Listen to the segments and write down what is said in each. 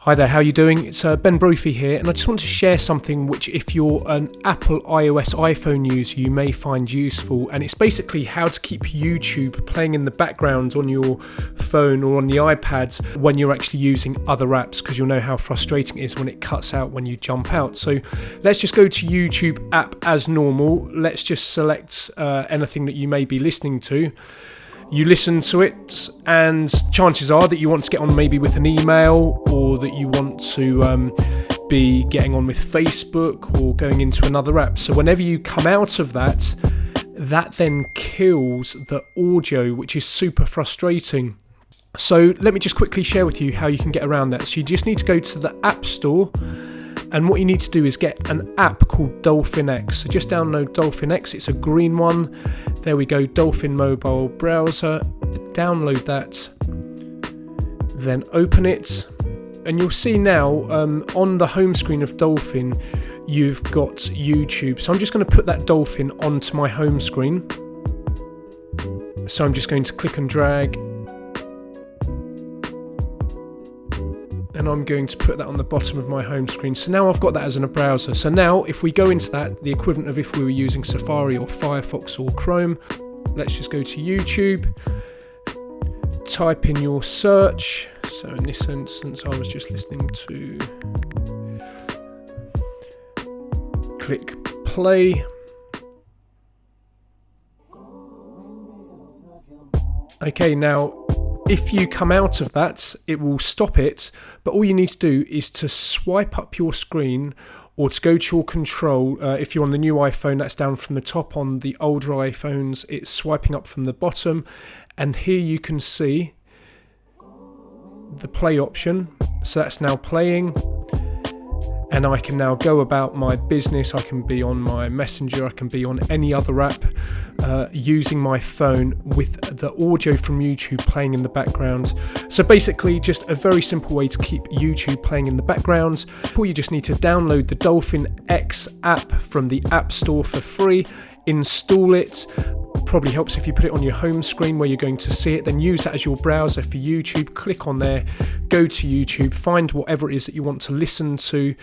Hi there, how are you doing? It's Ben Brophy here, and I just want to share something which, if you're an Apple iOS iPhone user, you may find useful, and it's basically how to keep YouTube playing in the background on your phone or on the iPad when you're actually using other apps, because you'll know how frustrating it is when it cuts out when you jump out. So let's just go to YouTube app as normal. Let's just select anything that you may be listening to. You listen to it, and chances are that you want to get on maybe with an email, or that you want to be getting on with Facebook or going into another app. So whenever you come out of that then kills the audio, which is super frustrating. So let me just quickly share with you how you can get around that. So you just need to go to the App Store, and what you need to do is get an app called Dolphin X. So just download Dolphin X, it's a green one. There we go, Dolphin mobile browser. Download that, then open it, and you'll see now on the home screen of Dolphin, you've got YouTube. So I'm just going to put that Dolphin onto my home screen. So I'm just going to click and drag, and I'm going to put that on the bottom of my home screen. So now I've got that as in a browser. So now if we go into that, the equivalent of if we were using Safari or Firefox or Chrome, let's just go to YouTube, type in your search. So in this instance, I was just listening to, click play. Okay, now if you come out of that, it will stop it, but all you need to do is to swipe up your screen, or to go to your control. If you're on the new iPhone, that's down from the top. On the older iPhones, it's swiping up from the bottom, and here you can see the play option. So that's now playing, and I can now go about my business. I can be on my Messenger, I can be on any other app, using my phone with the audio from YouTube playing in the background. So basically just a very simple way to keep YouTube playing in the background. You just need to download the Dolphin X app from the App Store for free, install it. Probably helps if you put it on your home screen where you're going to see it, then use that as your browser for YouTube. Click on there, go to YouTube, find whatever it is that you want to listen to,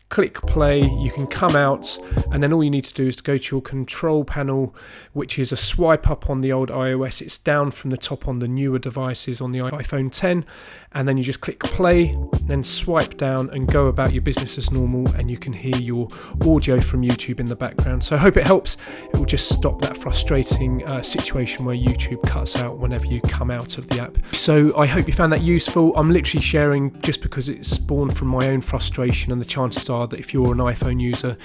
click play, you can come out, and then all you need to do is to go to your control panel, which is a swipe up on the old iOS. It's down from the top on the newer devices, on the iPhone 10, and then you just click play, then swipe down and go about your business as normal, and you can hear your audio from YouTube in the background. So I hope it helps. It will just stop that frustrating situation where YouTube cuts out whenever you come out of the app. So I hope you found that useful. I'm literally sharing just because it's spawned from my own frustration, and the chances are that if you're an iPhone user,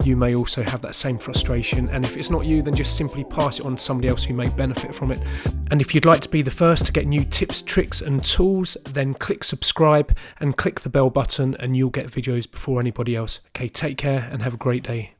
you may also have that same frustration, and if it's not you, then just simply pass it on to somebody else who may benefit from it. And if you'd like to be the first to get new tips, tricks and tools, then click subscribe and click the bell button, and you'll get videos before anybody else. Okay, take care and have a great day.